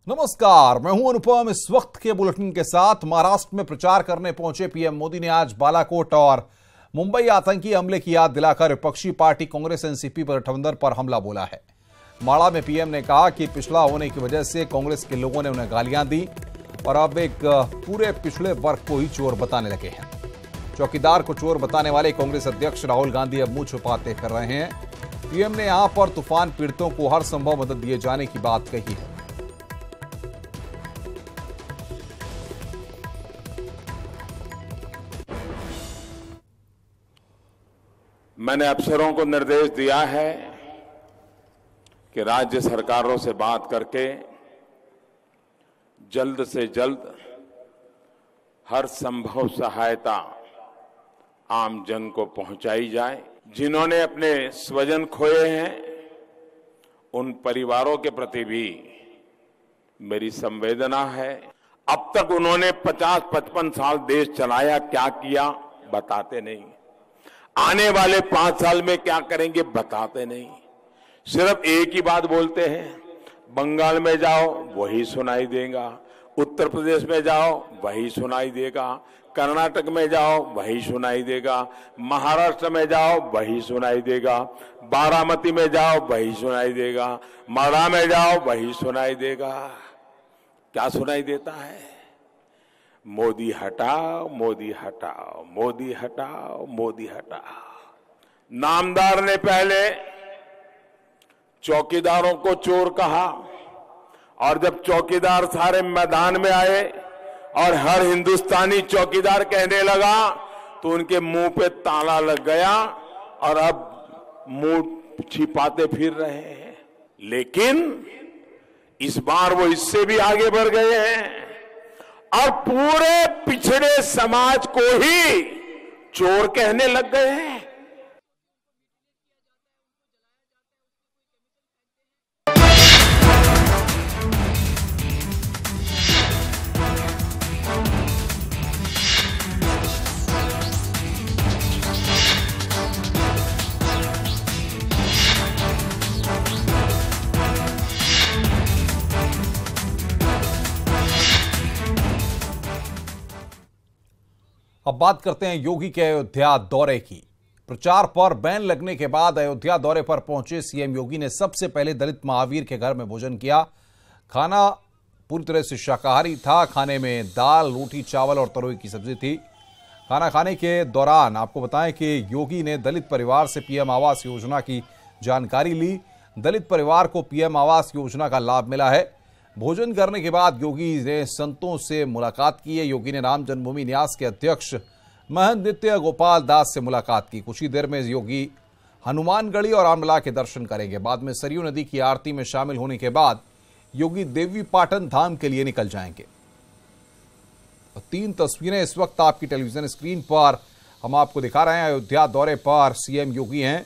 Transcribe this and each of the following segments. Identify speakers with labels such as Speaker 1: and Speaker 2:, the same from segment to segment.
Speaker 1: नमस्कार, मैं हूं अनुपम। इस वक्त के बुलेटिन के साथ महाराष्ट्र में प्रचार करने पहुंचे पीएम मोदी ने आज बालाकोट और मुंबई आतंकी हमले की याद दिलाकर विपक्षी पार्टी कांग्रेस एनसीपी पर गठबंधन पर हमला बोला है। माड़ा में पीएम ने कहा कि पिछड़ा होने की वजह से कांग्रेस के लोगों ने उन्हें गालियां दी और अब एक पूरे पिछड़े वर्ग को ही चोर बताने लगे हैं। चौकीदार को चोर बताने वाले कांग्रेस अध्यक्ष राहुल गांधी अब मुंह छुपाते कर रहे हैं। पीएम ने यहां पर तूफान पीड़ितों को हर संभव मदद दिए जाने की बात कही है।
Speaker 2: मैंने अफसरों को निर्देश दिया है कि राज्य सरकारों से बात करके जल्द से जल्द हर संभव सहायता आम जन को पहुंचाई जाए। जिन्होंने अपने स्वजन खोए हैं उन परिवारों के प्रति भी मेरी संवेदना है। अब तक उन्होंने 50-55 साल देश चलाया, क्या किया बताते नहीं। आने वाले 5 साल में क्या करेंगे बताते नहीं। सिर्फ एक ही बात बोलते हैं, बंगाल में जाओ वही सुनाई देगा, उत्तर प्रदेश में जाओ वही सुनाई देगा, कर्नाटक में जाओ वही सुनाई देगा, महाराष्ट्र में जाओ वही सुनाई देगा, बारामती में जाओ वही सुनाई देगा, माड़ा में जाओ वही सुनाई देगा। क्या सुनाई देता है? मोदी हटाओ, मोदी हटाओ, मोदी हटाओ, मोदी हटाओ। नामदार ने पहले चौकीदारों को चोर कहा और जब चौकीदार सारे मैदान में आए और हर हिंदुस्तानी चौकीदार कहने लगा तो उनके मुंह पे ताला लग गया और अब मुंह छिपाते फिर रहे हैं। लेकिन इस बार वो इससे भी आगे बढ़ गए हैं और पूरे पिछड़े समाज को ही चोर कहने लग गए हैं।
Speaker 1: अब बात करते हैं योगी के अयोध्या दौरे की। प्रचार पर बैन लगने के बाद अयोध्या दौरे पर पहुंचे सीएम योगी ने सबसे पहले दलित महावीर के घर में भोजन किया। खाना पूरी तरह से शाकाहारी था। खाने में दाल, रोटी, चावल और तरोई की सब्जी थी। खाना खाने के दौरान आपको बताएं कि योगी ने दलित परिवार से पीएम आवास योजना की जानकारी ली। दलित परिवार को पीएम आवास योजना का लाभ मिला है। भोजन करने के बाद योगी ने संतों से मुलाकात की है। योगी ने राम जन्मभूमि न्यास के अध्यक्ष महंत नित्य गोपाल दास से मुलाकात की। कुछ ही देर में योगी हनुमानगढ़ी और आमला के दर्शन करेंगे। बाद में सरयू नदी की आरती में शामिल होने के बाद योगी देवी पाटन धाम के लिए निकल जाएंगे। 3 तस्वीरें इस वक्त आपकी टेलीविजन स्क्रीन पर हम आपको दिखा रहे हैं। अयोध्या दौरे पर सीएम योगी हैं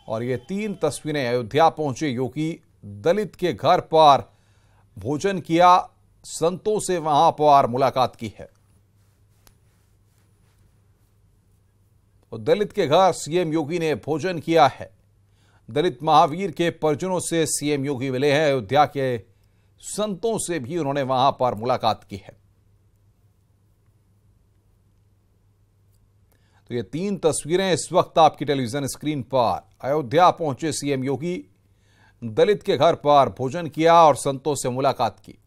Speaker 1: और ये 3 तस्वीरें अयोध्या पहुंचे योगी, दलित के घर पर भोजन किया, संतों से वहां पर मुलाकात की है। और दलित के घर सीएम योगी ने भोजन किया है। दलित महावीर के परिजनों से सीएम योगी मिले हैं। अयोध्या के संतों से भी उन्होंने वहां पर मुलाकात की है। तो ये 3 तस्वीरें इस वक्त आपकी टेलीविजन स्क्रीन पर। अयोध्या पहुंचे सीएम योगी, दलित के घर पर भोजन किया और संतों से मुलाकात की।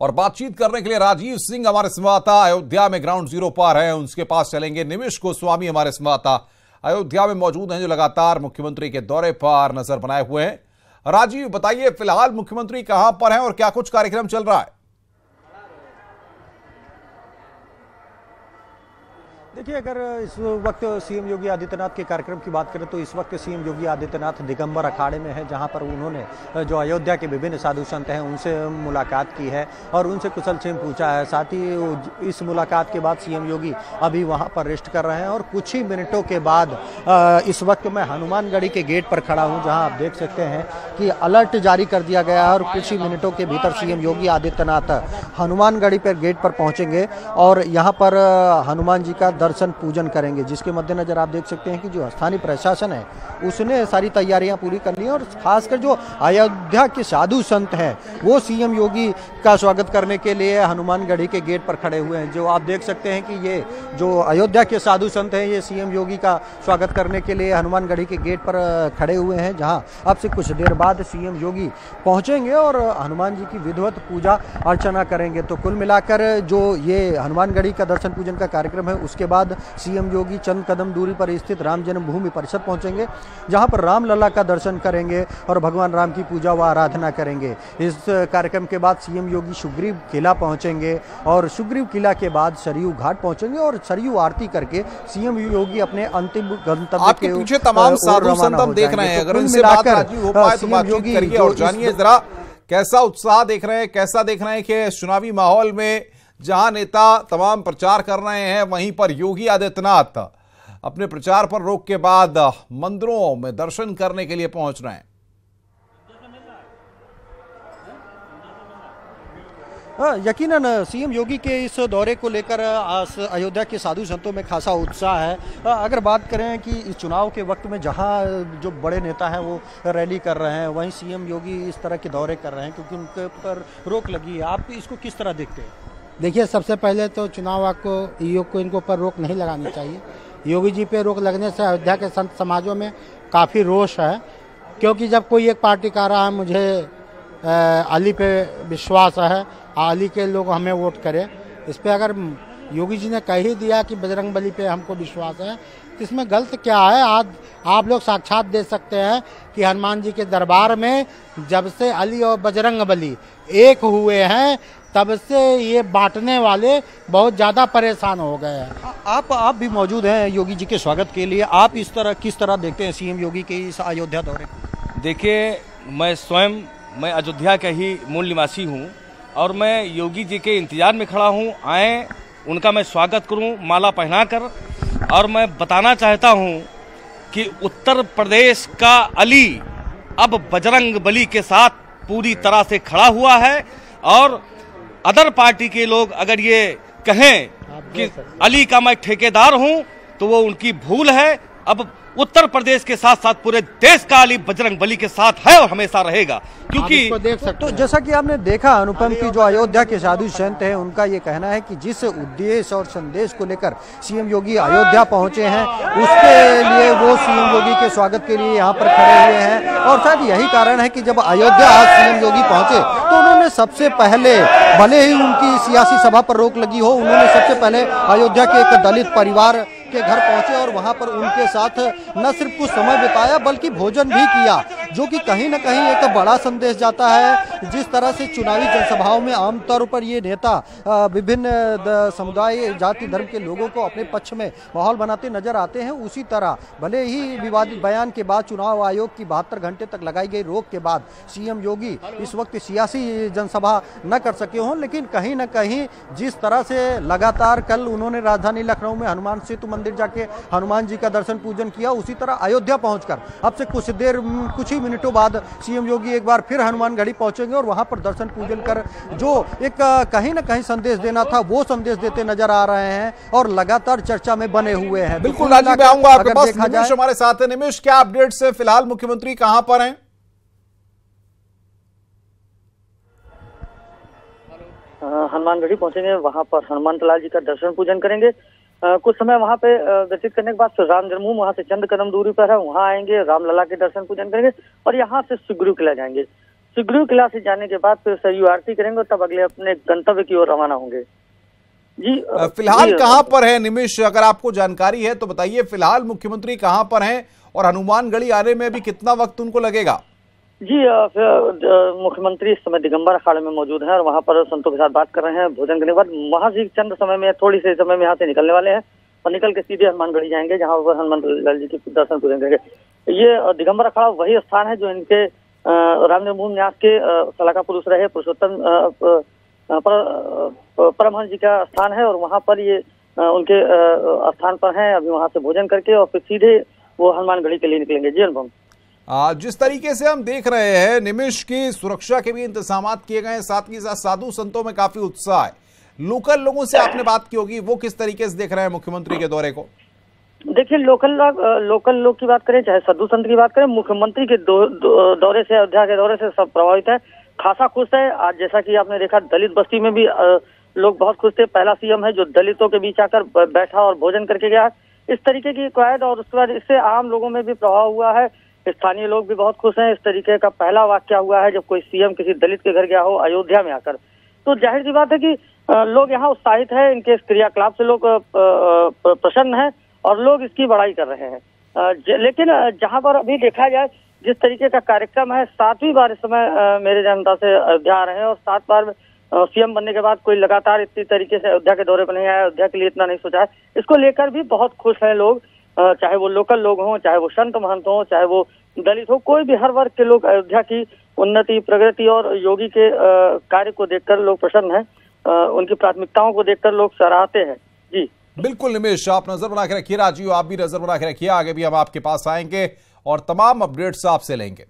Speaker 1: और बातचीत करने के लिए राजीव सिंह हमारे संवाददाता अयोध्या में ग्राउंड जीरो पर हैं, उनके पास चलेंगे। निमिष गोस्वामी हमारे संवाददाता अयोध्या में मौजूद हैं, जो लगातार मुख्यमंत्री के दौरे पर नजर बनाए हुए हैं। राजीव, बताइए फिलहाल मुख्यमंत्री कहां पर हैं और क्या कुछ कार्यक्रम चल रहा है?
Speaker 3: देखिए, अगर इस वक्त सीएम योगी आदित्यनाथ के कार्यक्रम की बात करें तो इस वक्त सीएम योगी आदित्यनाथ दिगंबर अखाड़े में है, जहां पर उन्होंने जो अयोध्या के विभिन्न साधु संत हैं उनसे मुलाकात की है और उनसे कुशल क्षेम पूछा है। साथ ही इस मुलाकात के बाद सीएम योगी अभी वहां पर रेस्ट कर रहे हैं और कुछ ही मिनटों के बाद इस वक्त मैं हनुमानगढ़ी के गेट पर खड़ा हूँ, जहाँ आप देख सकते हैं कि अलर्ट जारी कर दिया गया है और कुछ ही मिनटों के भीतर सीएम योगी आदित्यनाथ हनुमानगढ़ी पर गेट पर पहुँचेंगे और यहाँ पर हनुमान जी का दर्शन पूजन करेंगे, जिसके मद्देनजर आप देख सकते हैं कि जो स्थानीय प्रशासन है उसने सारी तैयारियां पूरी कर ली हैं। और खासकर जो अयोध्या के साधु संत हैं वो सीएम योगी का स्वागत करने के लिए हनुमानगढ़ी के गेट पर खड़े हुए हैं। जो आप देख सकते हैं कि ये जो अयोध्या के साधु संत हैं ये सीएम योगी का स्वागत करने के लिए हनुमानगढ़ी के गेट पर खड़े हुए हैं, जहां अब से कुछ देर बाद सीएम योगी पहुंचेंगे और हनुमान जी की विधिवत पूजा अर्चना करेंगे। तो कुल मिलाकर जो ये हनुमानगढ़ी का दर्शन पूजन का कार्यक्रम है उसके बाद सीएम योगी चंद कदम दूरी पर स्थित राम जन्मभूमि परिसर पहुंचेंगे, जहां पर रामलला का दर्शन करेंगे और भगवान राम की पूजा व आराधना करेंगे। इस कार्यक्रम के बाद सीएम योगी सुग्रीव किला पहुंचेंगे और सुग्रीव किला के बाद सरयू घाट पहुंचेंगे और सरयू आरती करके सीएम योगी अपने अंतिम गंतव्य
Speaker 1: आपके पीछे तमाम साधु संत हम देख रहे हैं। अगर इनसे बात राजीव हो पाए तो बातचीत करिए और जानिए जरा कैसा उत्साह देख रहे हैं, कैसा देख रहे हैं कि चुनावी माहौल में जहां नेता तमाम प्रचार कर रहे हैं वहीं पर योगी आदित्यनाथ अपने प्रचार पर रोक के बाद मंदिरों में दर्शन करने के लिए पहुंच रहे हैं।
Speaker 3: यकीनन सीएम योगी के इस दौरे को लेकर अयोध्या के साधु संतों में खासा उत्साह है। अगर बात करें कि इस चुनाव के वक्त में जहां जो बड़े नेता हैं वो रैली कर रहे हैं, वहीं सीएम योगी इस तरह के दौरे कर रहे हैं क्योंकि उनके पर रोक लगी है। आप इसको किस तरह देखते हैं?
Speaker 4: देखिए, सबसे पहले तो चुनाव आयोग को इनको पर रोक नहीं लगानी चाहिए। योगी जी पे रोक लगने से अयोध्या के संत समाजों में काफ़ी रोष है, क्योंकि जब कोई एक पार्टी कह रहा है मुझे अली पे विश्वास है, अली के लोग हमें वोट करें, इस पे अगर योगी जी ने कह ही दिया कि बजरंग बली पे हमको विश्वास है तो इसमें गलत क्या है? आज आप लोग साक्षात दे सकते हैं कि हनुमान जी के दरबार में जब से अली और बजरंग बली एक हुए हैं तब से ये बांटने वाले बहुत ज़्यादा परेशान हो गए हैं।
Speaker 3: आप भी मौजूद हैं योगी जी के स्वागत के लिए, आप इस तरह किस तरह देखते हैं सीएम योगी के इस अयोध्या दौरे को?
Speaker 5: देखिए, मैं अयोध्या का ही मूल निवासी हूँ और मैं योगी जी के इंतजार में खड़ा हूँ, आए उनका मैं स्वागत करूँ माला पहनाकर। और मैं बताना चाहता हूँ कि उत्तर प्रदेश का अली अब बजरंग बली के साथ पूरी तरह से खड़ा हुआ है। और अदर पार्टी के लोग अगर ये कहें कि अली का मैं ठेकेदार हूँ तो वो उनकी भूल है। अब उत्तर प्रदेश के साथ साथ पूरे देश का अली बजरंग बली के साथ है और हमेशा रहेगा, क्योंकि
Speaker 3: तो जैसा कि आपने देखा अनुपम की जो अयोध्या के साधु संत हैं उनका ये कहना है कि जिस उद्देश्य और संदेश को लेकर सीएम योगी अयोध्या पहुंचे हैं उसके लिए वो सीएम योगी के स्वागत के लिए यहाँ पर खड़े हुए हैं। और शायद यही कारण है कि जब अयोध्या आज सीएम योगी पहुंचे तो उन्होंने सबसे पहले, भले ही उनकी सियासी सभा पर रोक लगी हो, उन्होंने सबसे पहले अयोध्या के एक दलित परिवार के घर पहुंचे और वहां पर उनके साथ न सिर्फ कुछ समय बिताया बल्कि भोजन भी किया, जो कि कहीं न कहीं एक बड़ा संदेश जाता है। जिस तरह से चुनावी जनसभाओं में आमतौर पर ये नेता विभिन्न समुदाय, जाति, धर्म के लोगों को अपने पक्ष में माहौल बनाते नजर आते हैं, उसी तरह भले ही विवादित बयान के बाद चुनाव आयोग की 72 घंटे तक लगाई गई रोक के बाद सीएम योगी इस वक्त सियासी जनसभा न कर सके हों, लेकिन कहीं न कहीं जिस तरह से लगातार कल उन्होंने राजधानी लखनऊ में हनुमान सेतु मंदिर जाके हनुमान जी का दर्शन पूजन किया, उसी तरह अयोध्या पहुंचकर अब से कुछ ही मिनटों बाद सीएम योगी एक बार फिर हनुमानगढ़ी पहुंचेंगे और वहां पर दर्शन पूजन कर जो एक कहीं न कहीं संदेश देना था वो संदेश देते नजर आ रहे हैं और लगातार चर्चा में बने हुए हैं।
Speaker 1: बिल्कुल राजीव, मैं आऊंगा आपके पास। निमिष हमारे साथ है। निमिष, क्या अपडेट्स है? फिलहाल मुख्यमंत्री कहां पर हैं?
Speaker 6: हनुमानगढ़ी पहुंचेंगे, वहां पर हनुमान लाल जी का दर्शन पूजन करेंगे। कुछ समय वहां पे व्यतीत करने के बाद फिर राम जन्मभूमि वहां से चंद कदम दूरी पर है, वहां आएंगे, रामलला के दर्शन पूजन करेंगे और यहाँ से सुग्रीव किला जाएंगे। सुग्रीव किला से जाने के बाद फिर सरयू आरती करेंगे और तब अगले अपने गंतव्य की ओर रवाना होंगे। जी
Speaker 1: फिलहाल कहां पर है निमिष? अगर आपको जानकारी है तो बताइए, फिलहाल मुख्यमंत्री कहां पर हैं और हनुमानगढ़ी आने में भी कितना वक्त उनको लगेगा?
Speaker 6: जी मुख्यमंत्री इस समय दिगंबर अखाड़े में मौजूद हैं और वहां पर संतों के साथ बात कर रहे हैं। भोजन करने के बाद वहां से चंद समय में, थोड़ी से समय में यहाँ से निकलने वाले हैं और निकल के सीधे हनुमानगढ़ी जाएंगे, जहां पर हनुमान लाल जी के दर्शन पूजन करेंगे। ये दिगंबर अखाड़ा वही स्थान है जो इनके राम जन्मभूमि न्यास के सलाका पुरुष रहे पुरुषोत्तम परमहंस जी का स्थान है और वहां पर ये उनके स्थान पर हैं। अभी वहां से भोजन करके और फिर सीधे वो हनुमानगढ़ी के लिए निकलेंगे। जी अनुपम,
Speaker 1: जिस तरीके से हम देख रहे हैं निमिष की सुरक्षा के भी इंतजाम किए गए हैं, साथ ही साथ साधु संतों में काफी उत्साह है, लोकल लोगों से आपने बात की होगी, वो किस तरीके से देख रहे हैं मुख्यमंत्री के दौरे को?
Speaker 6: देखिए, लोकल लोग की बात करें, चाहे साधु संत की बात करें, मुख्यमंत्री के दौरे से, अयोध्या के दौरे से सब प्रभावित है, खासा खुश है। आज जैसा कि आपने देखा, दलित बस्ती में भी लोग बहुत खुश थे। पहला सीएम है जो दलितों के बीच आकर बैठा और भोजन करके गया। इस तरीके की कवायद, और उसके बाद इससे आम लोगों में भी प्रभाव हुआ है। स्थानीय लोग भी बहुत खुश हैं। इस तरीके का पहला वाकया हुआ है जब कोई सीएम किसी दलित के घर गया हो अयोध्या में आकर। तो जाहिर सी बात है कि लोग यहाँ उत्साहित है, इनके इस क्रियाकलाप से लोग प्रसन्न है और लोग इसकी बड़ाई कर रहे हैं। लेकिन जहाँ पर अभी देखा जाए, जिस तरीके का कार्यक्रम है, 7वीं बार इस समय मेरे जनता से अयोध्या आ रहे हैं और 7 बार सीएम बनने के बाद कोई लगातार इतनी तरीके से अयोध्या के दौरे पर नहीं आया, अयोध्या के लिए इतना नहीं सोचा है। इसको लेकर भी बहुत खुश हैं लोग, चाहे वो लोकल लोग हों, चाहे वो संत महंत हों, चाहे वो दलित हो, कोई भी, हर वर्ग के लोग अयोध्या की उन्नति, प्रगति और योगी के कार्य को देखकर लोग प्रसन्न हैं। उनकी प्राथमिकताओं को देखकर लोग सराहते हैं। जी
Speaker 1: बिल्कुल निमेश, आप नजर बना के रखिए, राजीव आप भी नजर बना के रखिए, आगे भी हम आपके पास आएंगे और तमाम अपडेट्स आपसे लेंगे।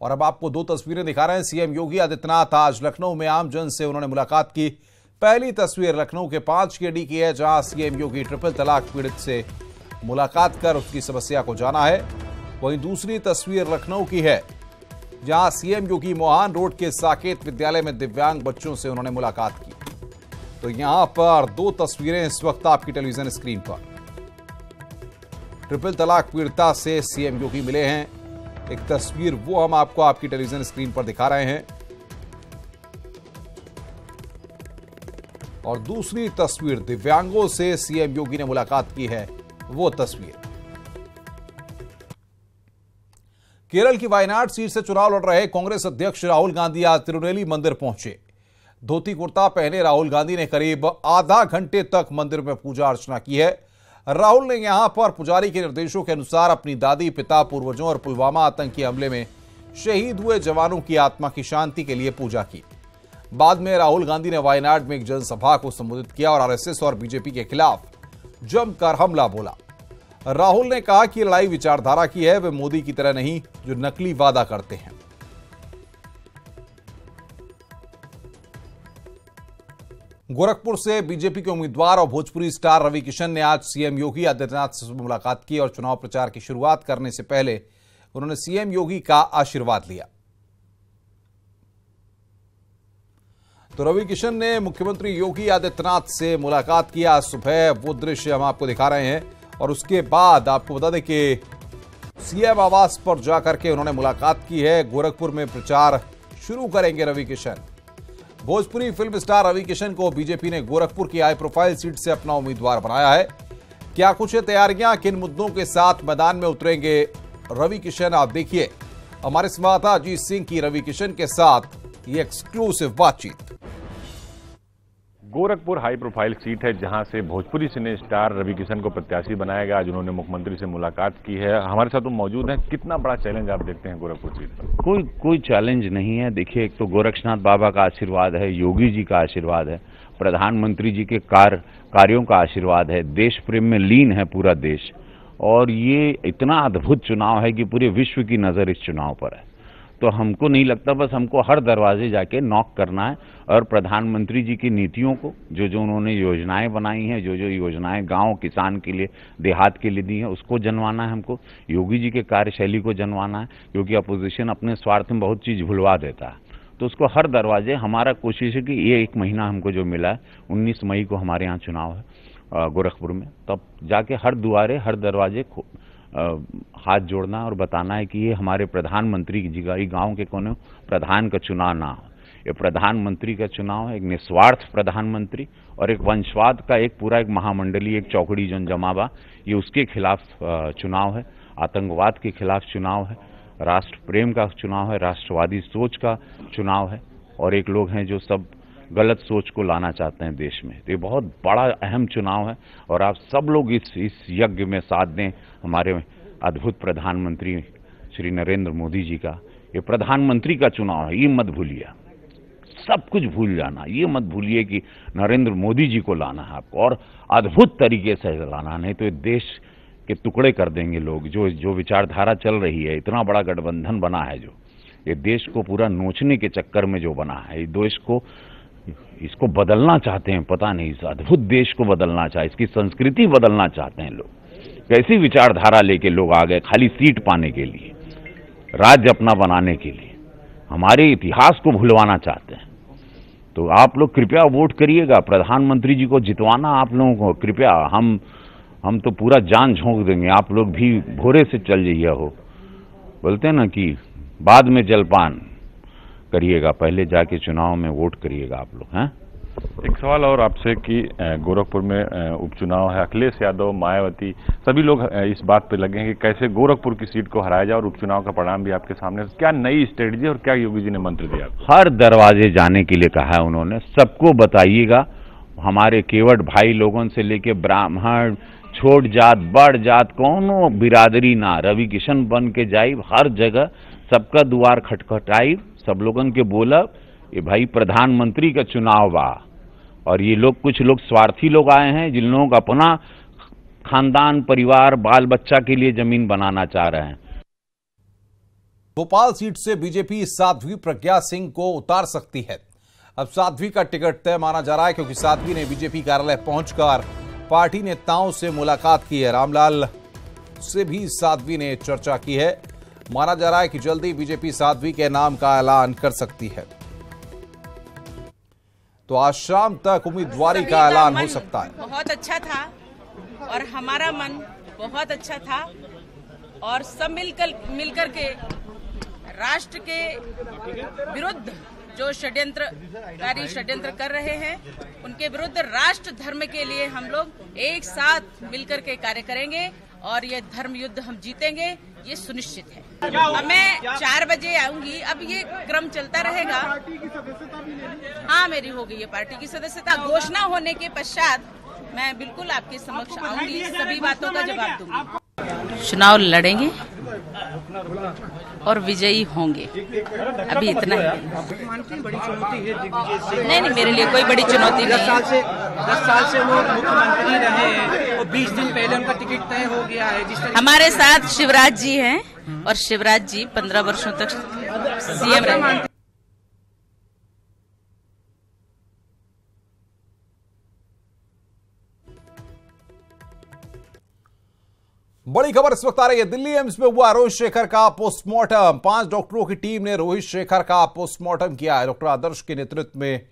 Speaker 1: और अब आपको 2 तस्वीरें दिखा रहे हैं। सीएम योगी आदित्यनाथ आज लखनऊ में आमजन से उन्होंने मुलाकात की। पहली तस्वीर लखनऊ के 5 केडी की है, जहां सीएम योगी ट्रिपल तलाक पीड़ित से मुलाकात कर उसकी समस्या को जाना है। वहीं दूसरी तस्वीर लखनऊ की है, जहां सीएम योगी मोहान रोड के साकेत विद्यालय में दिव्यांग बच्चों से उन्होंने मुलाकात की। तो यहां पर 2 तस्वीरें इस वक्त आपकी टेलीविजन स्क्रीन पर। ट्रिपल तलाक पीड़िता से सीएम योगी मिले हैं। एक तस्वीर वो हम आपको आपकी टेलीविजन स्क्रीन पर दिखा रहे हैं और दूसरी तस्वीर दिव्यांगों से सीएम योगी ने मुलाकात की है, वो तस्वीर। केरल की वायनाड सीट से चुनाव लड़ रहे कांग्रेस अध्यक्ष राहुल गांधी आज तिरुनेली मंदिर पहुंचे। धोती कुर्ता पहने राहुल गांधी ने करीब आधा घंटे तक मंदिर में पूजा अर्चना की है। राहुल ने यहां पर पुजारी के निर्देशों के अनुसार अपनी दादी, पिता, पूर्वजों और पुलवामा आतंकी हमले में शहीद हुए जवानों की आत्मा की शांति के लिए पूजा की। बाद में राहुल गांधी ने वायनाड में एक जनसभा को संबोधित किया और आरएसएस और बीजेपी के खिलाफ जमकर हमला बोला। राहुल ने कहा कि लड़ाई विचारधारा की है, वे मोदी की तरह नहीं जो नकली वादा करते हैं। गोरखपुर से बीजेपी के उम्मीदवार और भोजपुरी स्टार रवि किशन ने आज सीएम योगी आदित्यनाथ से मुलाकात की और चुनाव प्रचार की शुरुआत करने से पहले उन्होंने सीएम योगी का आशीर्वाद लिया। तो रवि किशन ने मुख्यमंत्री योगी आदित्यनाथ से मुलाकात की आज सुबह, वो दृश्य हम आपको दिखा रहे हैं। और उसके बाद आपको बता दें कि सीएम आवास पर जाकर के उन्होंने मुलाकात की है। गोरखपुर में प्रचार शुरू करेंगे रवि किशन। भोजपुरी फिल्म स्टार रवि किशन को बीजेपी ने गोरखपुर की हाई प्रोफाइल सीट से अपना उम्मीदवार बनाया है। क्या कुछ है तैयारियां, किन मुद्दों के साथ मैदान में उतरेंगे रवि किशन, आप देखिए हमारे संवाददाता अजीत सिंह की रवि किशन के साथ ये एक्सक्लूसिव बातचीत।
Speaker 7: गोरखपुर हाई प्रोफाइल सीट है जहां से भोजपुरी सिने स्टार रवि किशन को प्रत्याशी बनाया गया। आज उन्होंने मुख्यमंत्री से मुलाकात की है। हमारे साथ वो मौजूद हैं। कितना बड़ा चैलेंज आप देखते हैं गोरखपुर सीट पर?
Speaker 8: कोई चैलेंज नहीं है। देखिए, एक तो गोरक्षनाथ बाबा का आशीर्वाद है, योगी जी का आशीर्वाद है, प्रधानमंत्री जी के कार्यों का आशीर्वाद है, देश प्रेम में लीन है पूरा देश। और ये इतना अद्भुत चुनाव है कि पूरे विश्व की नजर इस चुनाव पर है। तो हमको नहीं लगता, बस हमको हर दरवाजे जाके नॉक करना है और प्रधानमंत्री जी की नीतियों को, जो उन्होंने योजनाएं बनाई हैं, जो योजनाएं गांव किसान के लिए, देहात के लिए दी हैं, उसको जनवाना है हमको। योगी जी के कार्यशैली को जनवाना है, क्योंकि अपोजिशन अपने स्वार्थ में बहुत चीज भुलवा देता है। तो उसको हर दरवाजे, हमारा कोशिश है कि ये 1 महीना हमको जो मिला है, 19 मई को हमारे यहाँ चुनाव है गोरखपुर में, तब जाके हर दुआरे, हर दरवाजे हाथ जोड़ना और बताना है कि ये हमारे प्रधानमंत्री जी का, गांव के कोने प्रधान का चुनाव ना हो। ये प्रधानमंत्री का चुनाव है, एक निस्वार्थ प्रधानमंत्री और एक वंशवाद का एक पूरा एक महामंडली, एक चौकड़ी जो जमावा, ये उसके खिलाफ चुनाव है। आतंकवाद के खिलाफ चुनाव है, राष्ट्र प्रेम का चुनाव है, राष्ट्रवादी सोच का चुनाव है। और एक लोग हैं जो सब गलत सोच को लाना चाहते हैं देश में। तो ये बहुत बड़ा अहम चुनाव है और आप सब लोग इस यज्ञ में साथ दें हमारे अद्भुत प्रधानमंत्री श्री नरेंद्र मोदी जी का। ये प्रधानमंत्री का चुनाव है, ये मत भूलिए। सब कुछ भूल जाना, ये मत भूलिए कि नरेंद्र मोदी जी को लाना है आपको और अद्भुत तरीके से लाना, नहीं तो ये देश के टुकड़े कर देंगे लोग। जो विचारधारा चल रही है, इतना बड़ा गठबंधन बना है, जो ये देश को पूरा नोचने के चक्कर में जो बना है, ये देश को इसको बदलना चाहते हैं, पता नहीं, इस अद्भुत देश को बदलना चाहे, इसकी संस्कृति बदलना चाहते हैं लोग। कैसी विचारधारा लेके लोग आ गए खाली सीट पाने के लिए, राज्य अपना बनाने के लिए, हमारे इतिहास को भुलवाना चाहते हैं। तो आप लोग कृपया वोट करिएगा, प्रधानमंत्री जी को जितवाना आप लोगों को कृपया। हम तो पूरा जान झोंक देंगे, आप लोग भी भोरे से चल जाइए। हो बोलते हैं ना कि बाद में जलपान करिएगा, पहले जाके चुनाव में वोट करिएगा आप लोग। हैं
Speaker 7: एक सवाल और आपसे कि गोरखपुर में उपचुनाव है, अखिलेश यादव, मायावती, सभी लोग इस बात पे लगे हैं कि कैसे गोरखपुर की सीट को हराया जाए, और उपचुनाव का परिणाम भी आपके सामने। क्या नई स्ट्रेटजी और क्या योगी जी ने मंत्र दिया?
Speaker 8: हर दरवाजे जाने के लिए कहा है उन्होंने, सबको बताइएगा। हमारे केवट भाई लोगों से लेके ब्राह्मण, छोट जात, बड़ जात, कोनो बिरादरी ना, रवि किशन बन के जाई, हर जगह सबका द्वार खटखटाई, सब लोगन के बोला ये भाई प्रधानमंत्री का चुनाव बा। और ये लोग, कुछ लोग स्वार्थी लोग आए हैं जिन लोग अपना खानदान, परिवार, बाल बच्चा के लिए जमीन बनाना चाह रहे हैं।
Speaker 1: भोपाल सीट से बीजेपी साध्वी प्रज्ञा सिंह को उतार सकती है। अब साध्वी का टिकट तय माना जा रहा है, क्योंकि साध्वी ने बीजेपी कार्यालय पहुंचकर पार्टी नेताओं से मुलाकात की है। रामलाल से भी साध्वी ने चर्चा की है। माना जा रहा है कि जल्दी बीजेपी साध्वी के नाम का ऐलान कर सकती है। तो आज शाम तक उम्मीदवारी का ऐलान हो सकता है।
Speaker 9: बहुत अच्छा था और हमारा मन बहुत अच्छा था, और सब मिलकर के राष्ट्र के विरुद्ध जो षड्यंत्र कर रहे हैं, उनके विरुद्ध राष्ट्र धर्म के लिए हम लोग एक साथ मिलकर के कार्य करेंगे, और ये धर्म युद्ध हम जीतेंगे, ये सुनिश्चित है। मैं 4 बजे आऊंगी। अब ये क्रम चलता रहेगा। हाँ, मेरी हो गई है पार्टी की सदस्यता। घोषणा होने के पश्चात मैं बिल्कुल आपके समक्ष आऊंगी, सभी बातों का जवाब दूंगी। चुनाव लड़ेंगे और विजयी होंगे। अभी इतना ही।
Speaker 10: बड़ी चुनौती है
Speaker 9: नहीं, मेरे लिए कोई बड़ी चुनौती नहीं है।
Speaker 10: 10 साल से वो मुख्यमंत्री रहे हैं और 20 दिन पहले उनका टिकट तय हो गया है।
Speaker 9: हमारे साथ शिवराज जी हैं, और शिवराज जी 15 वर्षों तक सीएम रहे।
Speaker 1: बड़ी खबर इस वक्त आ रही है। दिल्ली एम्स में हुआ रोहित शेखर का पोस्टमार्टम। 5 डॉक्टरों की टीम ने रोहित शेखर का पोस्टमार्टम किया है। डॉक्टर आदर्श के नेतृत्व में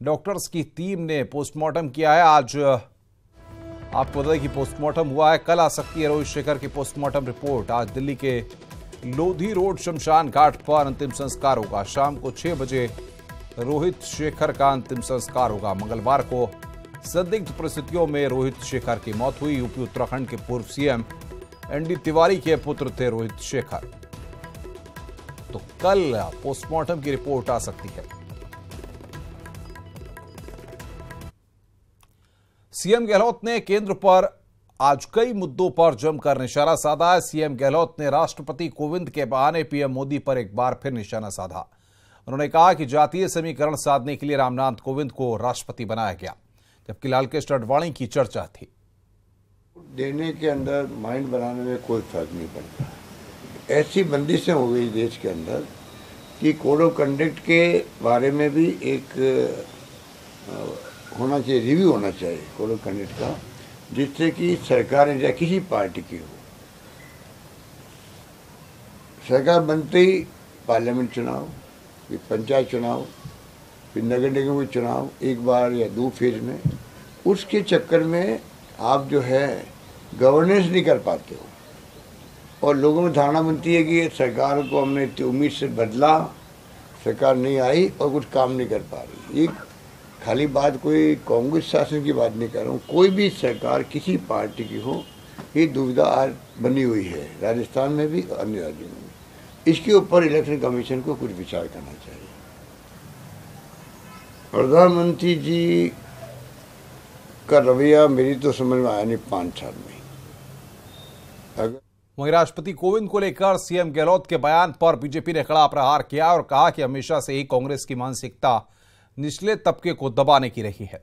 Speaker 1: डॉक्टर्स की टीम ने पोस्टमार्टम किया है। आज आपको बता दें कि पोस्टमार्टम हुआ है। कल आ सकती है रोहित शेखर की पोस्टमार्टम रिपोर्ट। आज दिल्ली के लोधी रोड शमशान घाट पर अंतिम संस्कार होगा। शाम को 6 बजे रोहित शेखर का अंतिम संस्कार होगा। मंगलवार को संदिग्ध परिस्थितियों में रोहित शेखर की मौत हुई। यूपी उत्तराखंड के पूर्व सीएम एनडी तिवारी के पुत्र थे रोहित शेखर। तो कल पोस्टमार्टम की रिपोर्ट आ सकती है। सीएम गहलोत ने केंद्र पर आज कई मुद्दों पर जमकर निशाना साधा है। सीएम गहलोत ने राष्ट्रपति कोविंद के बहाने पीएम मोदी पर एक बार फिर निशाना साधा। उन्होंने कहा कि जातीय समीकरण साधने के लिए रामनाथ कोविंद को राष्ट्रपति बनाया गया, जबकि लालकृष्ण आडवाणी की चर्चा थी।
Speaker 11: देने के अंदर माइंड बनाने में कोई फर्क नहीं पड़ता। ऐसी बंदिशें हो गई देश के अंदर कि कोड ऑफ कंडक्ट के बारे में भी एक होना चाहिए, रिव्यू होना चाहिए कोड ऑफ कंडक्ट का, जिससे कि सरकार या किसी पार्टी की हो, सरकार बनते ही पार्लियामेंट चुनाव, फिर पंचायत चुनाव, फिर नगर निगम के चुनाव, एक बार या 2 फेज में, उसके चक्कर में आप जो है गवर्नेंस नहीं कर पाते हो और लोगों में धारणा बनती है कि सरकार को हमने इतनी उम्मीद से बदला, सरकार नहीं आई और कुछ काम नहीं कर पा रही। ये खाली बात कोई कांग्रेस शासन की बात नहीं कर रहा हूँ, कोई भी सरकार किसी पार्टी की हो, ये दुविधा आज बनी हुई है राजस्थान में भी और अन्य राज्यों में भी। इसके ऊपर इलेक्शन कमीशन को कुछ विचार करना चाहिए। प्रधानमंत्री जी का रवैया मेरी तो समझ में आया नहीं 5 साल में।
Speaker 1: वहीं राष्ट्रपति कोविंद को लेकर सीएम गहलोत के बयान पर बीजेपी ने कड़ा प्रहार किया और कहा कि हमेशा से ही कांग्रेस की मानसिकता निचले तबके को दबाने की रही है।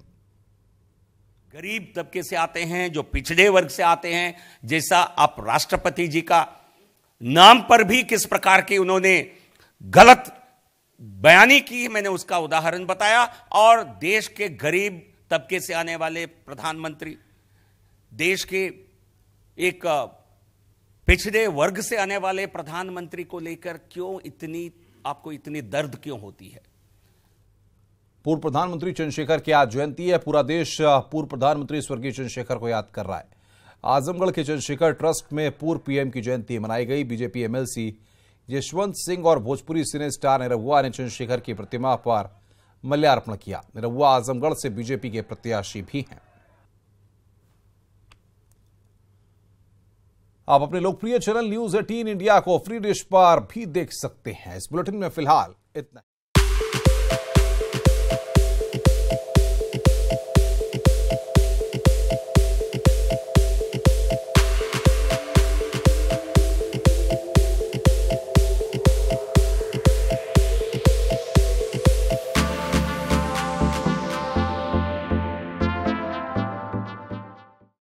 Speaker 12: गरीब तबके से आते हैं, जो पिछड़े वर्ग से आते हैं, जैसा आप राष्ट्रपति जी का नाम पर भी किस प्रकार के उन्होंने गलत बयानी की, मैंने उसका उदाहरण बताया। और देश के गरीब तबके से आने वाले प्रधानमंत्री, देश के एक पिछड़े वर्ग से आने वाले प्रधानमंत्री को लेकर क्यों आपको इतनी दर्द क्यों होती है?
Speaker 1: पूर्व प्रधानमंत्री चंद्रशेखर की आज जयंती है। पूरा देश पूर्व प्रधानमंत्री स्वर्गीय चंद्रशेखर को याद कर रहा है। आजमगढ़ के चंद्रशेखर ट्रस्ट में पूर्व पीएम की जयंती मनाई गई। बीजेपी एमएलसी यशवंत सिंह और भोजपुरी सिने स्टार निरहुआ ने चंद्रशेखर की प्रतिमा पर माल्यार्पण किया। निरहुआ आजमगढ़ से बीजेपी के प्रत्याशी भी हैं। आप अपने लोकप्रिय चैनल न्यूज 18 इंडिया को फ्री डिश पर भी देख सकते हैं। इस बुलेटिन में फिलहाल इतना।